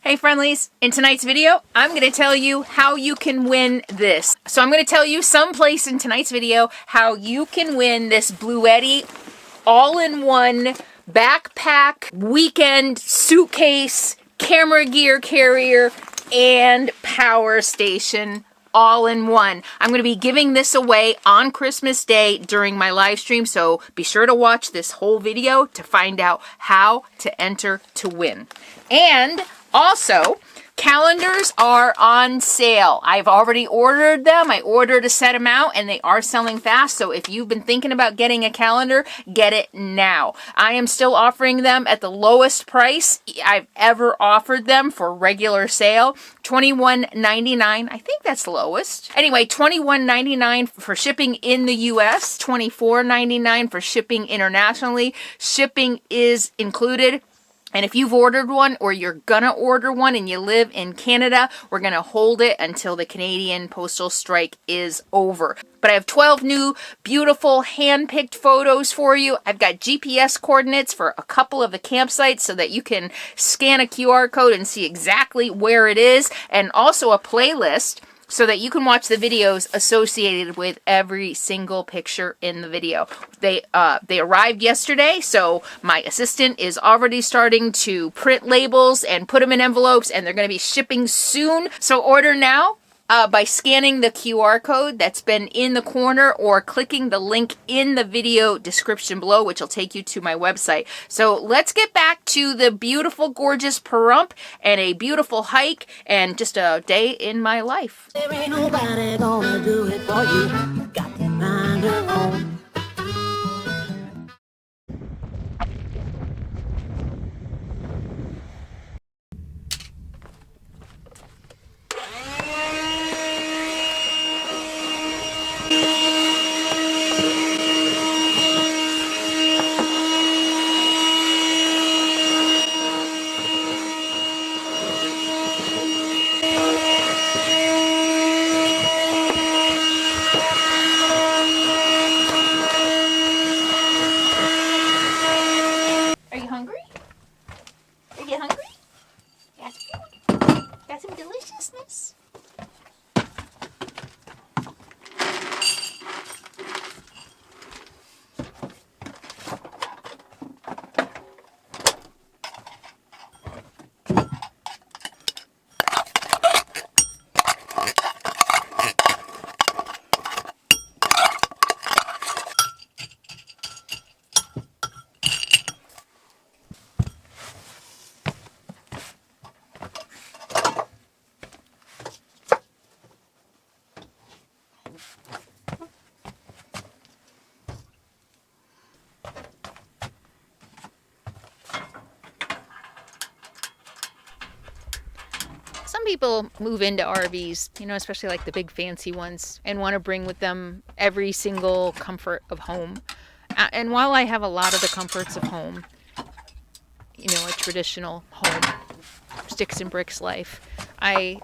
Hey friendlies, in tonight's video, I'm going to tell you how you can win this. So I'm going to tell you someplace in tonight's video how you can win this Bluetti all-in-one backpack, weekend, suitcase, camera gear carrier, and power station all in one. I'm going to be giving this away on Christmas Day during my live stream, so be sure to watch this whole video to find out how to enter to win. And also, calendars are on sale. I've already ordered them. I ordered a set amount and they are selling fast. So if you've been thinking about getting a calendar, get it now. I am still offering them at the lowest price I've ever offered them for regular sale. $21.99. I think that's the lowest. Anyway, $21.99 for shipping in the US, $24.99 for shipping internationally. Shipping is included. And if you've ordered one or you're gonna order one and you live in Canada, we're gonna hold it until the Canadian postal strike is over. But I have 12 new beautiful hand-picked photos for you. I've got GPS coordinates for a couple of the campsites so that you can scan a QR code and see exactly where it is, and also a playlist so that you can watch the videos associated with every single picture in the video. They arrived yesterday, so my assistant is already starting to print labels and put them in envelopes, and they're going to be shipping soon. So order now by scanning the QR code that's been in the corner or clicking the link in the video description below, which will take you to my website. So let's get back to the beautiful, gorgeous Pahrump and a beautiful hike and just a day in my life. There ain't nobody gonna do it for you. Got to find your own. Are you hungry? Are you hungry? Got some food? Got some deliciousness? Some people move into RVs, especially like the big fancy ones, and want to bring with them every single comfort of home. And while I have a lot of the comforts of home, a traditional home, sticks and bricks life, I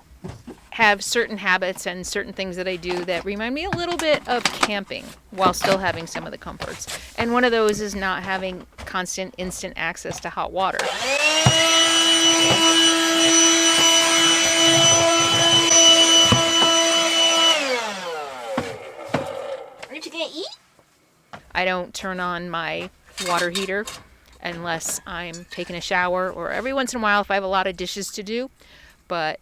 have certain habits and certain things that I do that remind me a little bit of camping while still having some of the comforts. And one of those is not having constant, instant access to hot water. Aren't you gonna eat? I don't turn on my water heater unless I'm taking a shower, or every once in a while if I have a lot of dishes to do. But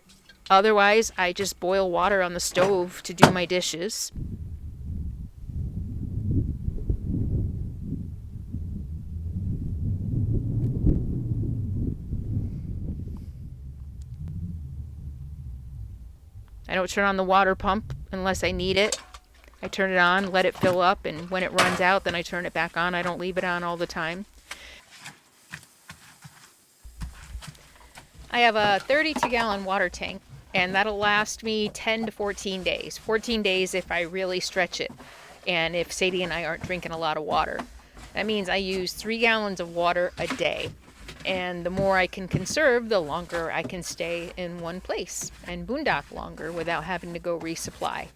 otherwise, I just boil water on the stove to do my dishes. I don't turn on the water pump unless I need it. I turn it on, let it fill up, and when it runs out, then I turn it back on. I don't leave it on all the time. I have a 32-gallon water tank, and that'll last me 10 to 14 days. 14 days if I really stretch it, and if Sadie and I aren't drinking a lot of water. That means I use 3 gallons of water a day. And the more I can conserve, the longer I can stay in one place and boondock longer without having to go resupply.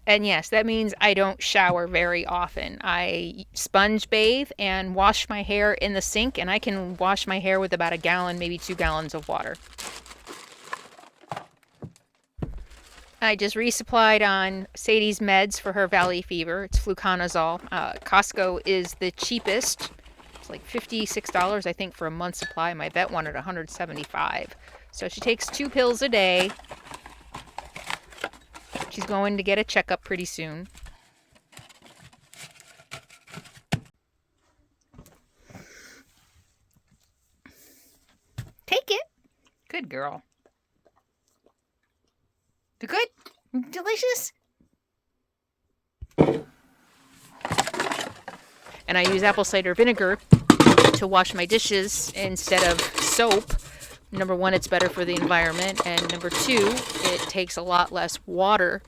And yes, that means I don't shower very often. I sponge bathe and wash my hair in the sink, and I can wash my hair with about a gallon, maybe 2 gallons of water. I just resupplied on Sadie's meds for her valley fever. It's fluconazole. Costco is the cheapest. It's like $56, I think, for a month's supply. My vet wanted $175. So she takes 2 pills a day. She's going to get a checkup pretty soon. Take it. Good girl. Good? Delicious? And I use apple cider vinegar to wash my dishes instead of soap. Number one, it's better for the environment. And number two, it takes a lot less water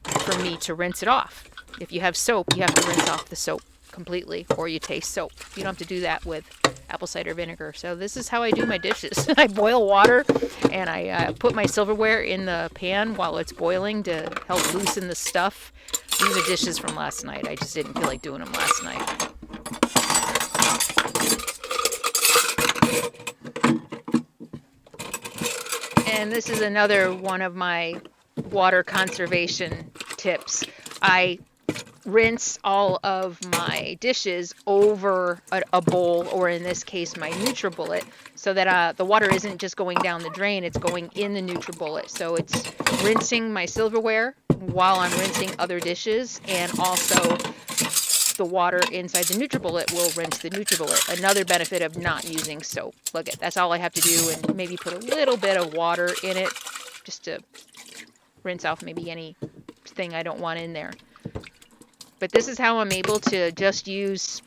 for me to rinse it off. If you have soap, you have to rinse off the soap completely, or you taste soap. You don't have to do that with apple cider vinegar. So this is how I do my dishes. I boil water and I put my silverware in the pan while it's boiling to help loosen the stuff. These are dishes from last night. I just didn't feel like doing them last night. And this is another one of my water conservation tips. I rinse all of my dishes over a bowl, or in this case my NutriBullet, so that the water isn't just going down the drain, it's going in the NutriBullet. So it's rinsing my silverware while I'm rinsing other dishes, and also the water inside the NutriBullet will rinse the NutriBullet. Another benefit of not using soap. Look, that's all I have to do, and maybe put a little bit of water in it just to rinse off maybe anything I don't want in there. But this is how I'm able to just use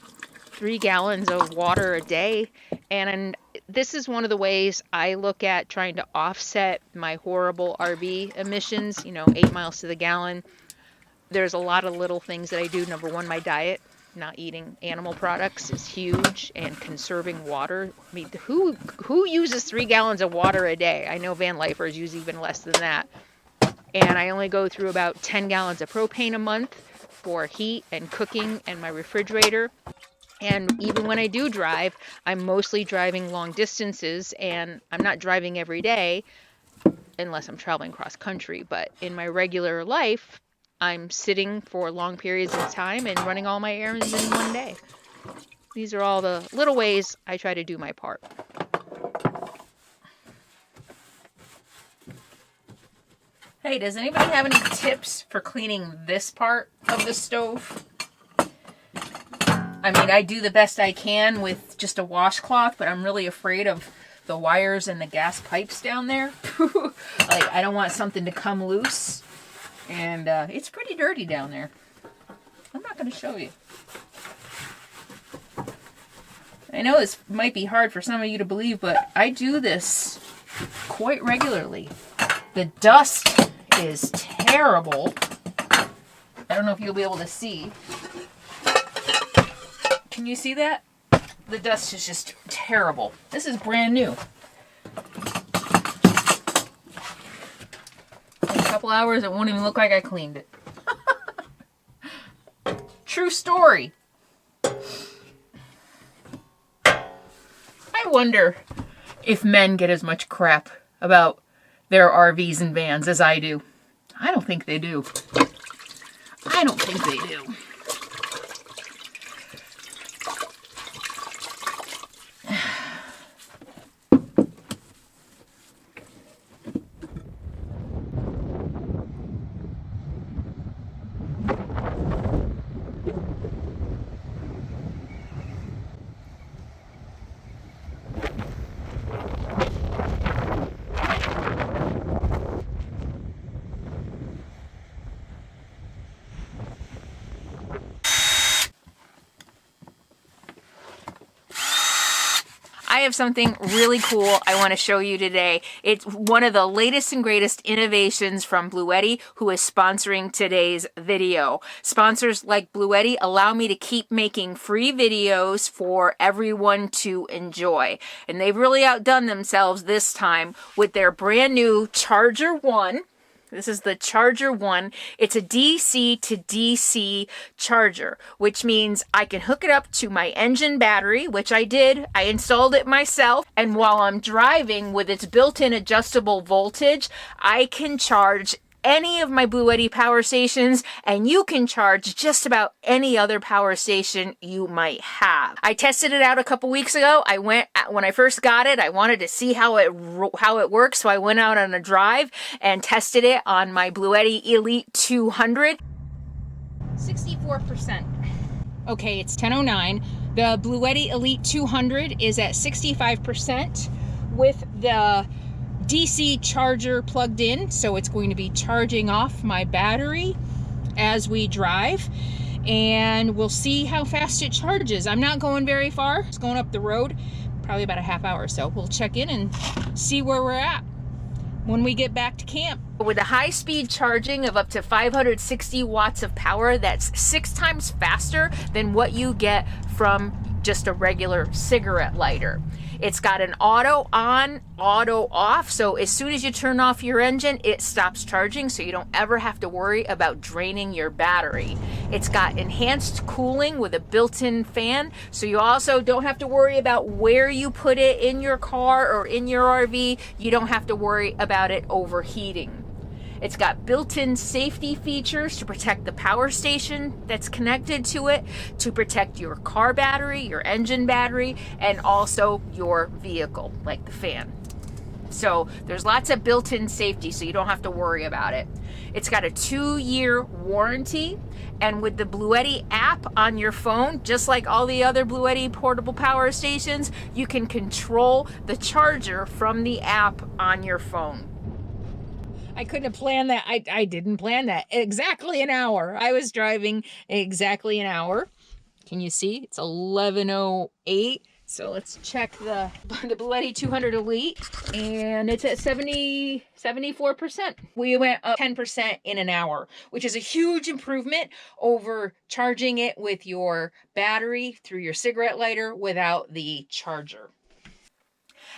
3 gallons of water a day. And this is one of the ways I look at trying to offset my horrible RV emissions, 8 miles to the gallon. There's a lot of little things that I do. Number one, my diet. Not eating animal products is huge, and conserving water. I mean, who uses 3 gallons of water a day? I know van lifers use even less than that. And I only go through about 10 gallons of propane a month for heat and cooking and my refrigerator. And even when I do drive, I'm mostly driving long distances, and I'm not driving every day unless I'm traveling cross country. But in my regular life, I'm sitting for long periods of time and running all my errands in one day. These are all the little ways I try to do my part. Hey, does anybody have any tips for cleaning this part of the stove? I mean, I do the best I can with just a washcloth, but I'm really afraid of the wires and the gas pipes down there. Like, I don't want something to come loose. And it's pretty dirty down there. I'm not going to show you. I know this might be hard for some of you to believe, but I do this quite regularly. The dust is terrible. I don't know if you'll be able to see. Can you see that? The dust is just terrible. This is brand new. In a couple hours, it won't even look like I cleaned it. True story. I wonder if men get as much crap about their RVs and vans as I do. I don't think they do. I don't think they do. I have something really cool I want to show you today. It's one of the latest and greatest innovations from Bluetti, who is sponsoring today's video. Sponsors like Bluetti allow me to keep making free videos for everyone to enjoy. And they've really outdone themselves this time with their brand new Charger 1. This is the Charger 1. It's a DC to DC charger, which means I can hook it up to my engine battery, which I did. I installed it myself. And while I'm driving with its built-in adjustable voltage, I can charge any of my Bluetti power stations, and you can charge just about any other power station you might have. I tested it out a couple weeks ago. When I first got it, I wanted to see how it works, so I went out on a drive and tested it on my Bluetti Elite 200. 64%. Okay, it's 10:09. The Bluetti Elite 200 is at 65% with the DC charger plugged in, so it's going to be charging off my battery as we drive, and we'll see how fast it charges. I'm not going very far. It's going up the road, probably about a half hour or so. We'll check in and see where we're at when we get back to camp. With a high-speed charging of up to 560 watts of power, that's 6 times faster than what you get from just a regular cigarette lighter. It's got an auto on, auto off, so as soon as you turn off your engine, it stops charging, so you don't ever have to worry about draining your battery. It's got enhanced cooling with a built-in fan, so you also don't have to worry about where you put it in your car or in your RV. You don't have to worry about it overheating. It's got built-in safety features to protect the power station that's connected to it, to protect your car battery, your engine battery, and also your vehicle, like the fan. So there's lots of built-in safety, so you don't have to worry about it. It's got a 2-year warranty, and with the Bluetti app on your phone, just like all the other Bluetti portable power stations, you can control the charger from the app on your phone. I couldn't have planned that. I didn't plan that. Exactly an hour. I was driving exactly an hour. Can you see? It's 11:08. So let's check the Bluetti 200 Elite, and it's at 74%. We went up 10% in an hour, which is a huge improvement over charging it with your battery through your cigarette lighter without the charger.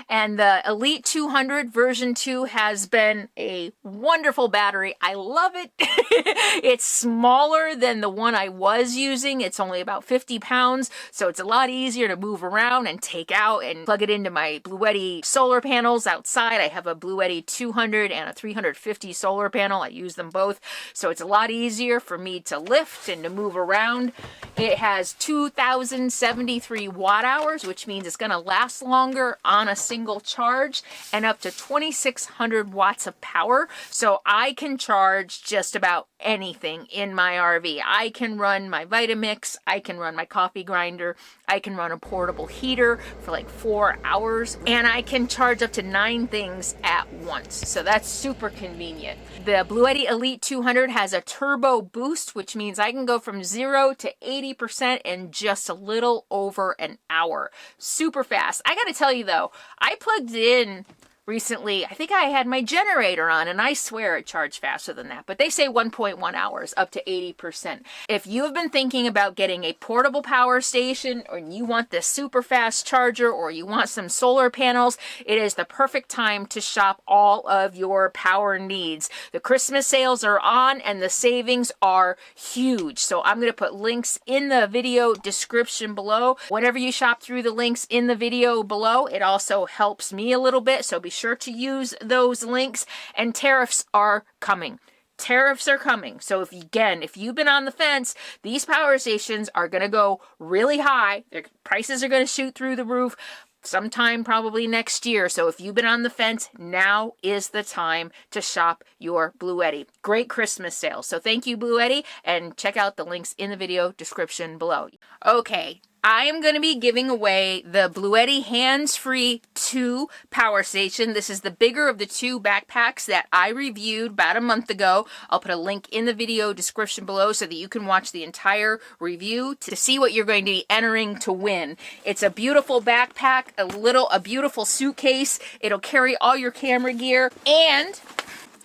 And the Elite 200 version 2 has been a wonderful battery. I love it. It's smaller than the one I was using. It's only about 50 pounds, so it's a lot easier to move around and take out and plug it into my Bluetti solar panels outside. I have a Bluetti 200 and a 350 solar panel. I use them both, so it's a lot easier for me to lift and to move around. It has 2,073 watt hours, which means it's going to last longer on a single charge, and up to 2,600 watts of power. So I can charge just about anything in my RV. I can run my Vitamix, I can run my coffee grinder, I can run a portable heater for like 4 hours, and I can charge up to 9 things at once. So that's super convenient. The Bluetti Elite 200 has a turbo boost, which means I can go from 0 to 80% in just a little over an hour. Super fast. I gotta tell you though, I plugged it in recently. I think I had my generator on, and I swear it charged faster than that, but they say 1.1 hours, up to 80%. If you have been thinking about getting a portable power station, or you want this super fast charger, or you want some solar panels, it is the perfect time to shop all of your power needs. The Christmas sales are on, and the savings are huge. So I'm going to put links in the video description below. Whenever you shop through the links in the video below, it also helps me a little bit, so be sure to use those links. And tariffs are coming. Tariffs are coming. So if you've been on the fence, these power stations are going to go really high. Their prices are going to shoot through the roof sometime probably next year. So if you've been on the fence, now is the time to shop your Bluetti. Great Christmas sale. So thank you, Bluetti, and check out the links in the video description below. Okay, I am going to be giving away the Bluetti HandsFree 2 power station. This is the bigger of the 2 backpacks that I reviewed about a month ago. I'll put a link in the video description below so that you can watch the entire review to see what you're going to be entering to win. It's a beautiful backpack, a beautiful suitcase. It'll carry all your camera gear, and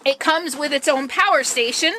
it comes with its own power station.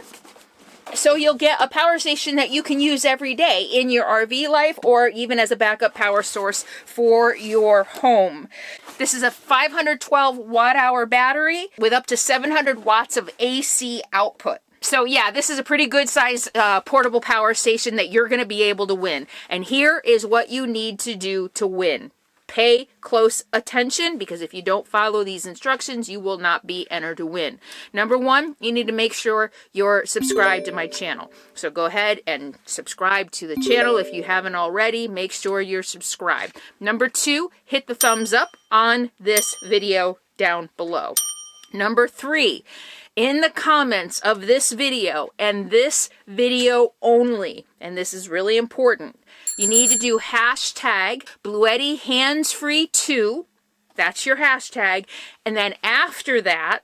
So you'll get a power station that you can use every day in your RV life or even as a backup power source for your home. This is a 512 watt-hour battery with up to 700 watts of AC output. So yeah, this is a pretty good size portable power station that you're going to be able to win. And here is what you need to do to win. Pay close attention, because if you don't follow these instructions, you will not be entered to win. Number one, you need to make sure you're subscribed to my channel. So go ahead and subscribe to the channel if you haven't already. Make sure you're subscribed. Number two, hit the thumbs up on this video down below. Number three, in the comments of this video and this video only, and this is really important, you need to do hashtag Bluetti HandsFree 2. That's your hashtag. And then after that,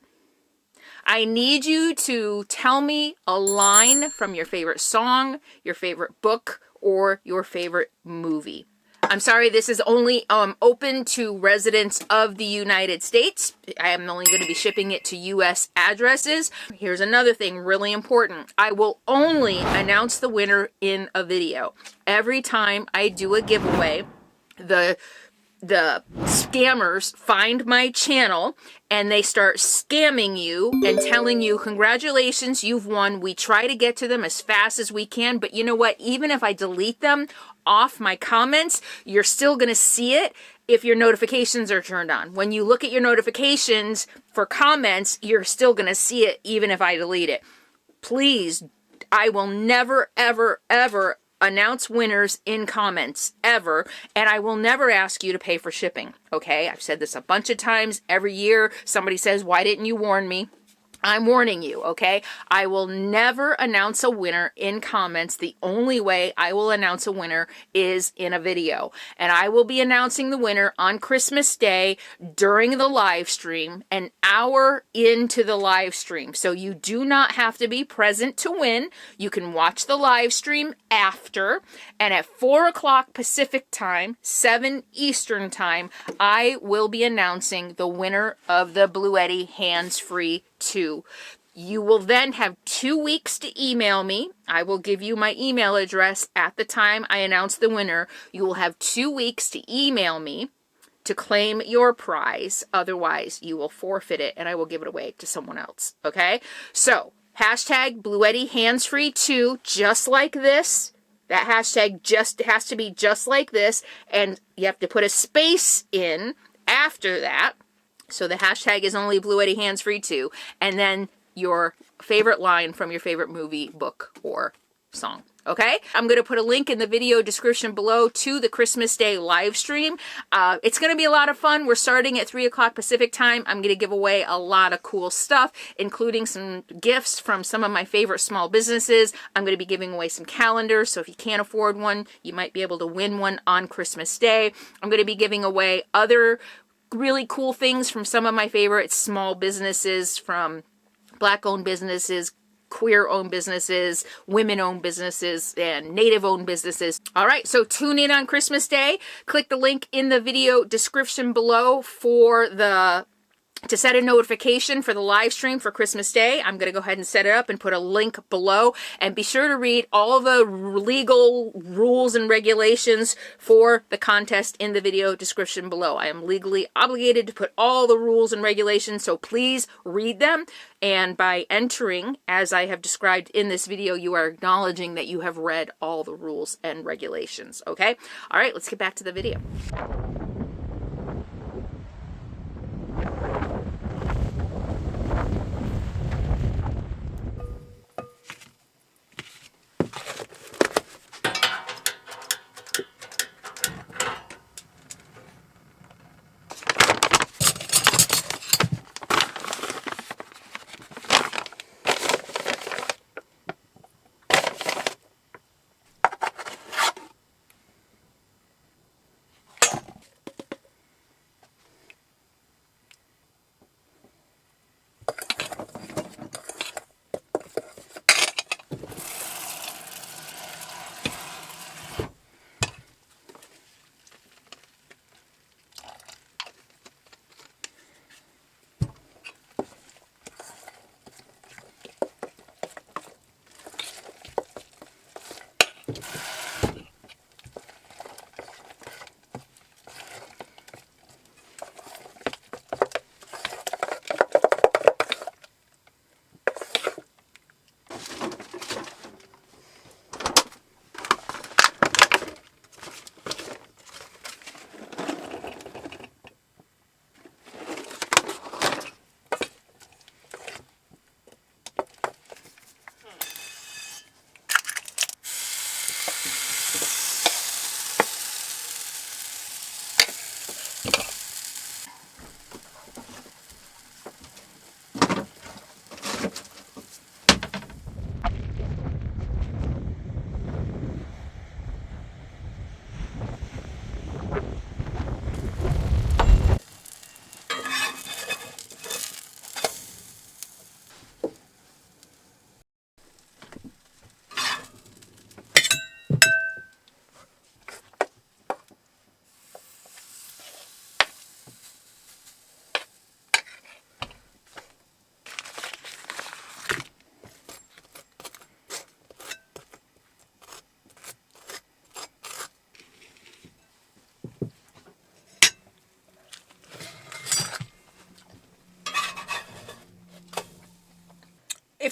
I need you to tell me a line from your favorite song, your favorite book, or your favorite movie. I'm sorry, this is only open to residents of the United States. I am only going to be shipping it to U.S. addresses. Here's another thing really important. I will only announce the winner in a video. Every time I do a giveaway, the scammers find my channel and they start scamming you and telling you, congratulations, you've won. We try to get to them as fast as we can, but you know what? Even if I delete them off my comments, you're still going to see it if your notifications are turned on. When you look at your notifications for comments, you're still going to see it even if I delete it. Please, I will never, ever, ever announce winners in comments, ever, and I will never ask you to pay for shipping, okay? I've said this a bunch of times. Every year, somebody says, why didn't you warn me? I'm warning you, okay? I will never announce a winner in comments. The only way I will announce a winner is in a video. And I will be announcing the winner on Christmas Day during the live stream, an hour into the live stream. So you do not have to be present to win. You can watch the live stream after. And at 4 o'clock Pacific time, 7 Eastern time, I will be announcing the winner of the Bluetti HandsFree 2. You will then have 2 weeks to email me. I will give you my email address at the time I announce the winner. You will have 2 weeks to email me to claim your prize. Otherwise, you will forfeit it and I will give it away to someone else. Okay? So, hashtag Bluetti HandsFree 2, just like this. That hashtag just has to be just like this. And you have to put a space in after that. So the hashtag is only Bluetti HandsFree 2, and then your favorite line from your favorite movie, book, or song. Okay? I'm going to put a link in the video description below to the Christmas Day live stream. It's going to be a lot of fun. We're starting at 3 o'clock Pacific time. I'm going to give away a lot of cool stuff, including some gifts from some of my favorite small businesses. I'm going to be giving away some calendars, so if you can't afford one, you might be able to win one on Christmas Day. I'm going to be giving away other really cool things from some of my favorite small businesses, from Black-owned businesses, queer-owned businesses, women-owned businesses, and Native-owned businesses. All right, so tune in on Christmas Day. Click the link in the video description below to set a notification for the live stream for Christmas Day. I'm going to go ahead and set it up and put a link below. And be sure to read all the legal rules and regulations for the contest in the video description below. I am legally obligated to put all the rules and regulations, so please read them. And by entering, as I have described in this video, you are acknowledging that you have read all the rules and regulations, okay? All right, let's get back to the video.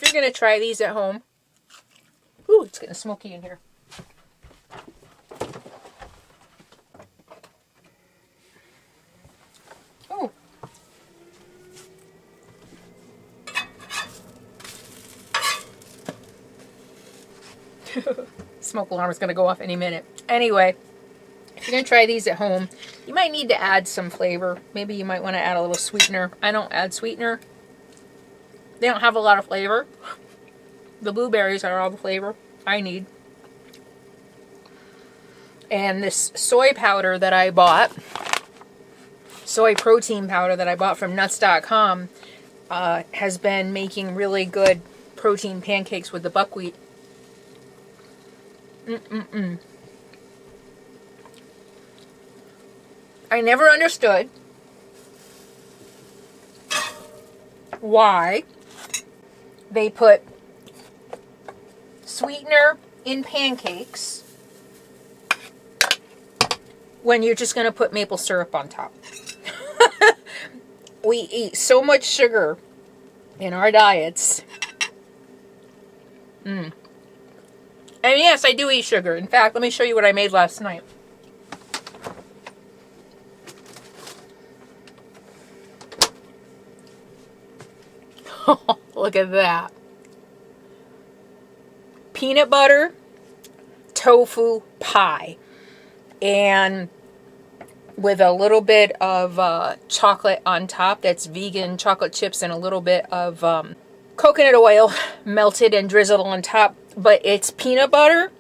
if you're going to try these at home, ooh, it's getting smoky in here. Oh. Smoke alarm is going to go off any minute. Anyway, if you're going to try these at home, you might need to add some flavor. Maybe you might want to add a little sweetener. I don't add sweetener. They don't have a lot of flavor. The blueberries are all the flavor I need. And this soy powder that I bought, soy protein powder that I bought from nuts.com, has been making really good protein pancakes with the buckwheat. I never understood why they put sweetener in pancakes when you're just going to put maple syrup on top. We eat so much sugar in our diets. And yes, I do eat sugar. In fact, let me show you what I made last night. Look at that. Peanut butter tofu pie. And with a little bit of chocolate on top. That's vegan chocolate chips and a little bit of coconut oil melted and drizzled on top. But it's peanut butter,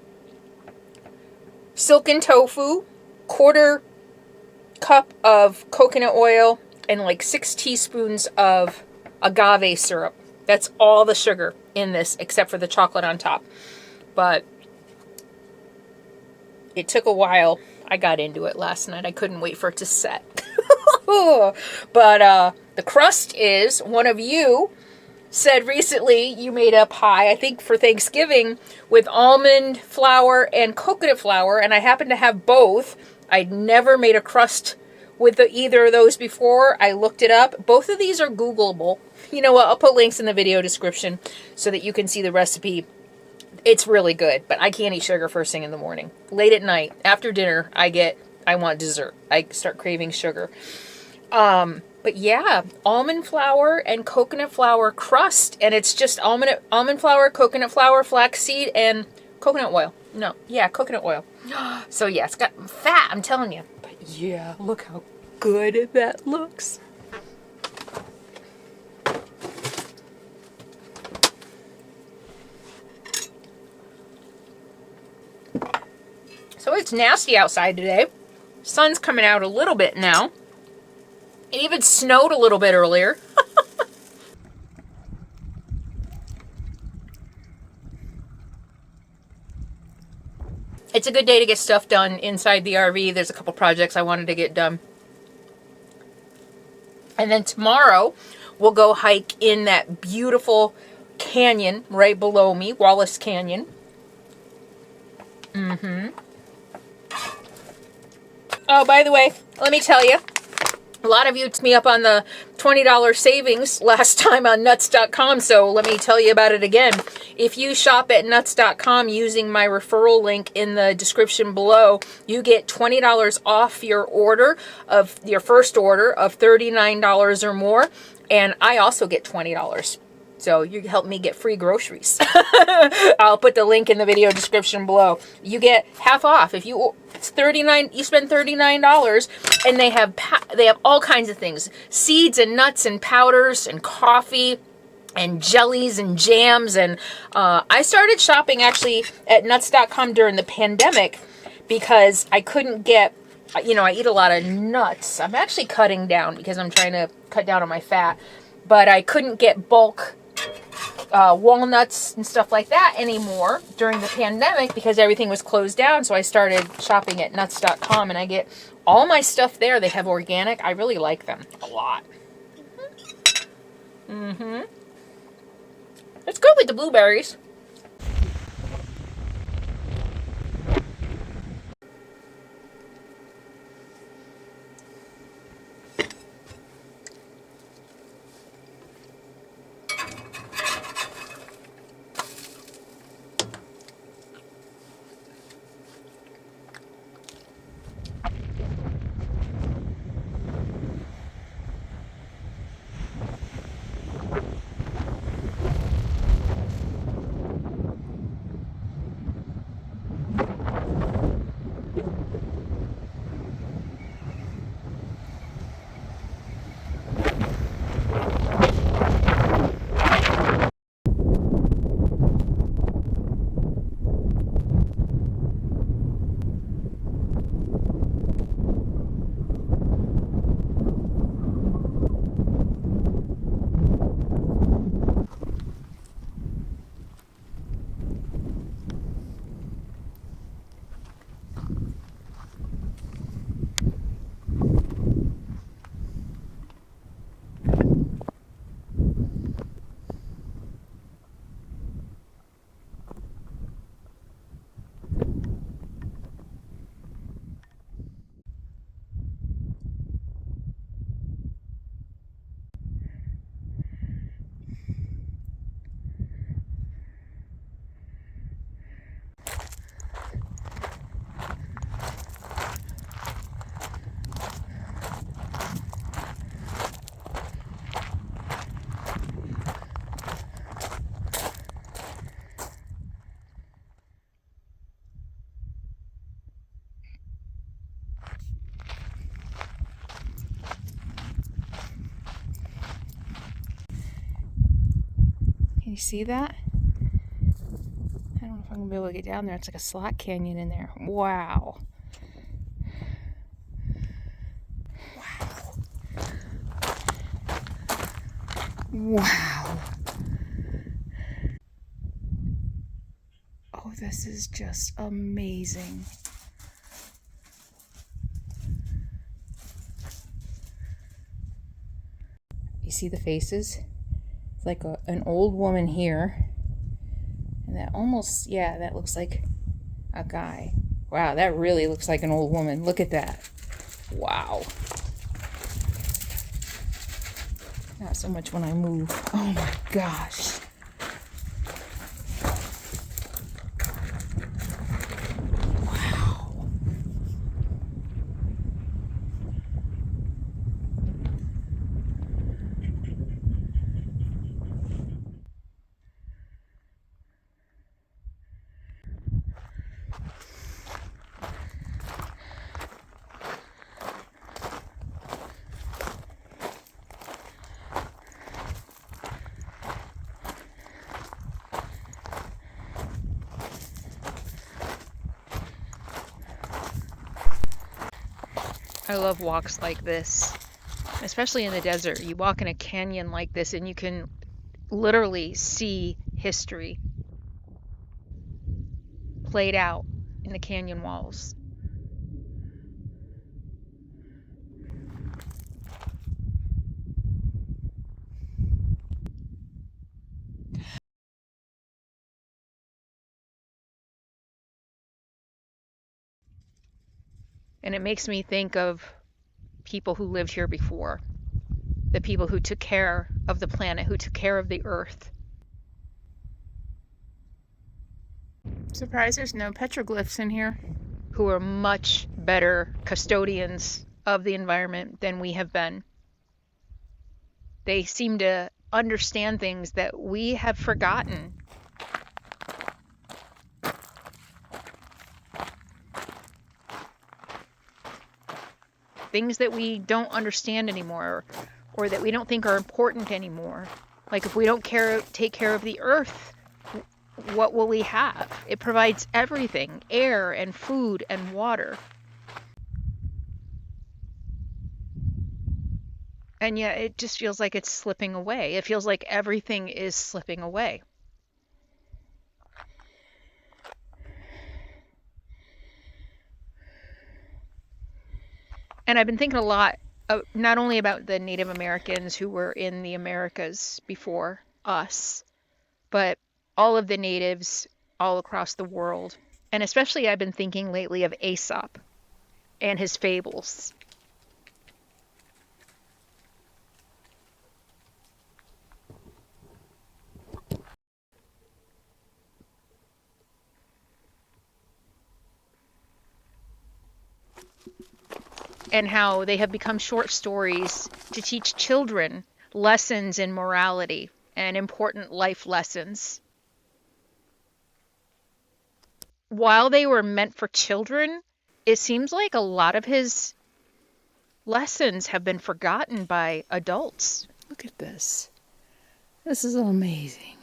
silken tofu, 1/4 cup of coconut oil, and like 6 teaspoons of agave syrup. That's all the sugar in this except for the chocolate on top. But it took a while. I got into it last night. I couldn't wait for it to set. But the crust is, one of you said recently you made a pie, I think for Thanksgiving, with almond flour and coconut flour, and I happen to have both. I'd never made a crust with either of those before. I looked it up. Both of these are Googleable. You know what? I'll put links in the video description so that you can see the recipe. It's really good, but I can't eat sugar first thing in the morning. Late at night, after dinner, I want dessert. I start craving sugar. But yeah, almond flour and coconut flour crust, and it's just almond flour, coconut flour, flaxseed, and coconut oil. No, yeah, coconut oil. So yeah, it's got fat, I'm telling you. But yeah, look how good that looks. So it's nasty outside today. Sun's coming out a little bit now. It even snowed a little bit earlier. It's a good day to get stuff done inside the RV. There's a couple projects I wanted to get done. And then tomorrow, we'll go hike in that beautiful canyon right below me, Wallace Canyon. Oh, by the way, let me tell you, a lot of you hit me up on the $20 savings last time on nuts.com, so let me tell you about it again. If you shop at nuts.com using my referral link in the description below, you get $20 off your order, of your first order of $39 or more, and I also get $20. So you help me get free groceries. I'll put the link in the video description below. You get half off if it's $39. You spend $39, and they have all kinds of things: seeds and nuts and powders and coffee and jellies and jams. And I started shopping actually at nuts.com during the pandemic because I couldn't get. You know, I eat a lot of nuts. I'm actually cutting down because I'm trying to cut down on my fat, but I couldn't get bulk walnuts and stuff like that anymore during the pandemic because everything was closed down. So I started shopping at nuts.com, and I get all my stuff there. They have organic. I really like them a lot. It's good with the blueberries. Can you see that? I don't know if I'm gonna be able to get down there. It's like a slot canyon in there. Wow. Wow. Wow. Oh, this is just amazing. You see the faces? It's like an old woman here. And that almost, yeah, that looks like a guy. Wow, that really looks like an old woman. Look at that. Wow. Not so much when I move. Oh my gosh. Wow. I love walks like this, especially in the desert. You walk in a canyon like this and you can literally see history played out in the canyon walls. And it makes me think of people who lived here before, the people who took care of the planet, who took care of the earth. Surprised there's no petroglyphs in here. Who are much better custodians of the environment than we have been. They seem to understand things that we have forgotten. Things that we don't understand anymore, or that we don't think are important anymore. Like if we don't take care of the earth, what will we have? It provides everything, air and food and water. And yet it just feels like it's slipping away. It feels like everything is slipping away. And I've been thinking a lot, not only about the Native Americans who were in the Americas before us, but all of the natives all across the world. And especially I've been thinking lately of Aesop and his fables. And how they have become short stories to teach children lessons in morality and important life lessons. While they were meant for children, it seems like a lot of his lessons have been forgotten by adults. Look at this. This is amazing.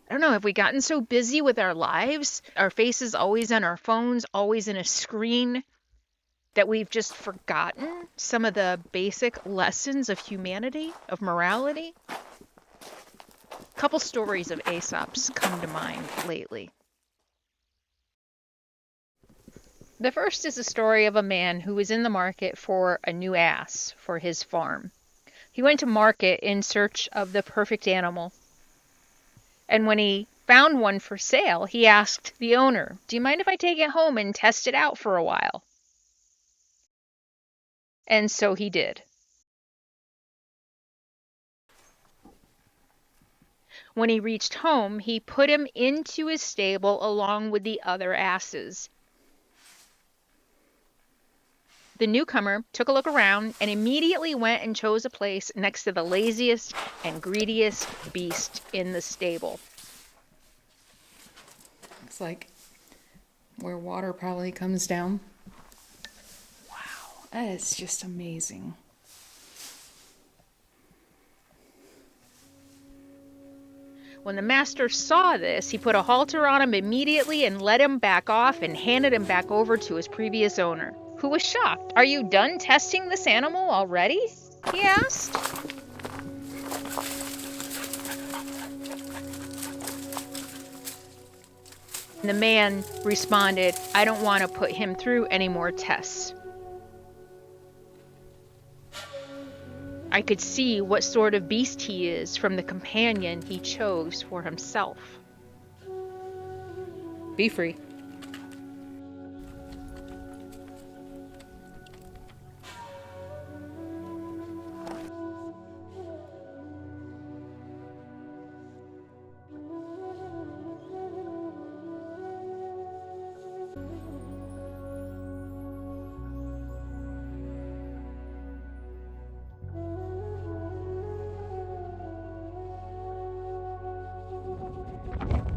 I don't know, have we gotten so busy with our lives, our faces always on our phones, always in a screen, that we've just forgotten some of the basic lessons of humanity, of morality? A couple stories of Aesop's come to mind lately. The first is a story of a man who was in the market for a new ass for his farm. He went to market in search of the perfect animal. And when he found one for sale, he asked the owner, "Do you mind if I take it home and test it out for a while?" And so he did. When he reached home, he put him into his stable along with the other asses. The newcomer took a look around and immediately went and chose a place next to the laziest and greediest beast in the stable. It's like where water probably comes down. Wow, that is just amazing. When the master saw this, he put a halter on him immediately and let him back off and handed him back over to his previous owner, who was shocked. "Are you done testing this animal already?" he asked. The man responded, "I don't want to put him through any more tests. I could see what sort of beast he is from the companion he chose for himself." Be free.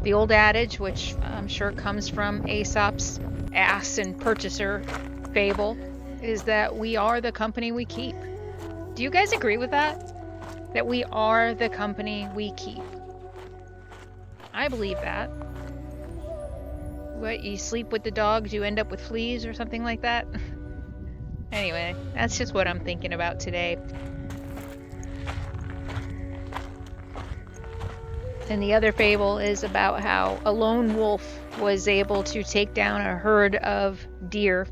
The old adage, which I'm sure comes from Aesop's ass and purchaser fable, is that we are the company we keep. Do you guys agree with that? That we are the company we keep? I believe that. What, you sleep with the dogs, you end up with fleas or something like that? Anyway, that's just what I'm thinking about today. And the other fable is about how a lone wolf was able to take down a herd of deer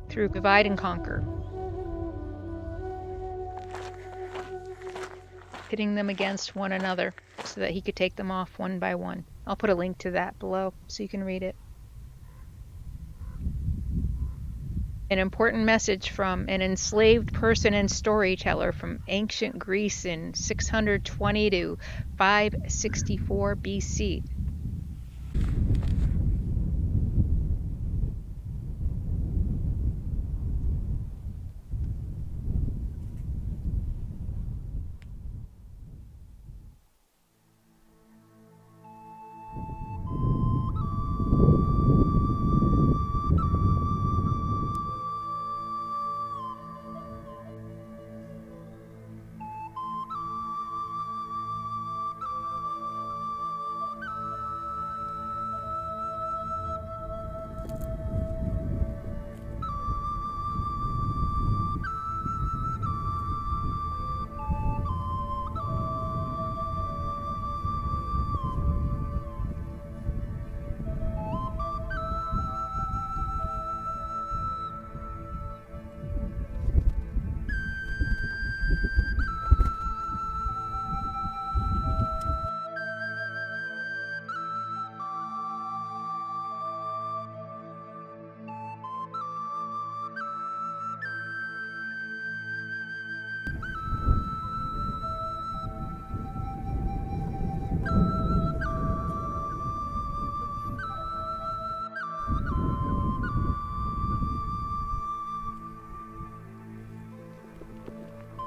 through divide and conquer, pitting them against one another so that he could take them off one by one. I'll put a link to that below so you can read it. An important message from an enslaved person and storyteller from ancient Greece in 620 to 564 BC.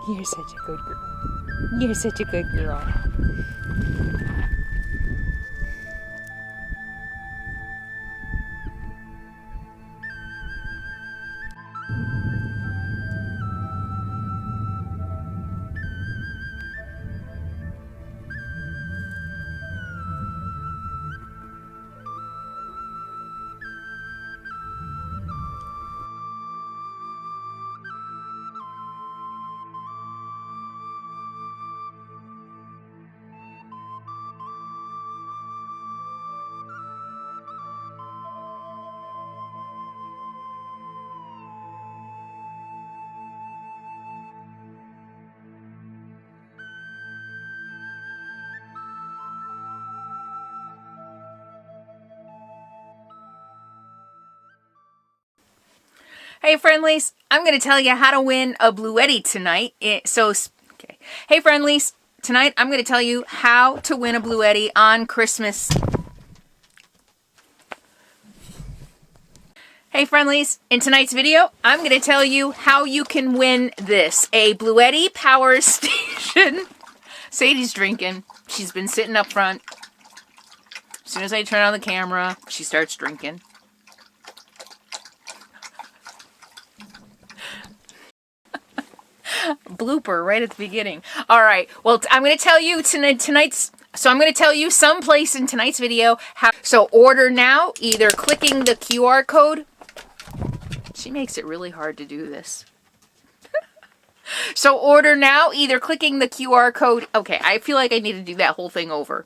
You're such a good girl. You're such a good girl. Hey friendlies, I'm going to tell you how to win a Bluetti tonight. Hey friendlies, tonight I'm going to tell you how to win a Bluetti on Christmas. Hey friendlies, in tonight's video, I'm going to tell you how you can win this, a Bluetti power station. Sadie's drinking. She's been sitting up front. As soon as I turn on the camera, she starts drinking. Blooper right at the beginning. All right. Well, I'm going to tell you tonight's So I'm going to tell you someplace in tonight's video how. So order now, either clicking the QR code. She makes it really hard to do this. So order now, either clicking the QR code. Okay, I feel like I need to do that whole thing over.